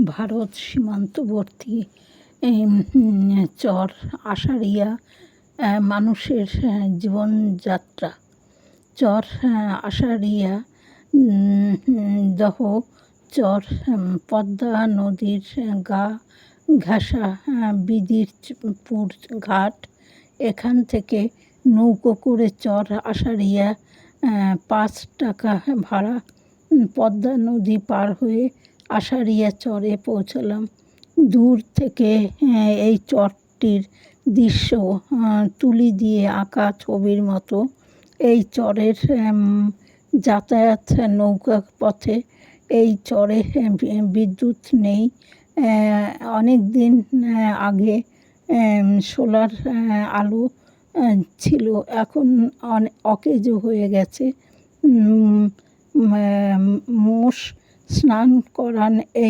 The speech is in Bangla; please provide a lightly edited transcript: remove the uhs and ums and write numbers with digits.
ভারত সীমান্তবর্তী চর আষাঢ়িয়া মানুষের জীবনযাত্রা। চর আষাঢ়িয়া দহ চর পদ্মা নদীর গা ঘেঁষা বিদিরপুর ঘাট। এখান থেকে নৌকো করে চর আষাঢ়িয়া 5 টাকা ভাড়া। পদ্মা নদী পার হয়ে আষাঢ়িয়া চরে পৌঁছলাম। দূর থেকে এই চরটির দৃশ্য তুলি দিয়ে আঁকা ছবির মতো। এই চরের যাতায়াত নৌকা পথে। এই চরে বিদ্যুৎ নেই। অনেক দিন আগে সোলার আলো ছিল, এখন অকেজো হয়ে গেছে। মোষ স্নান করান এই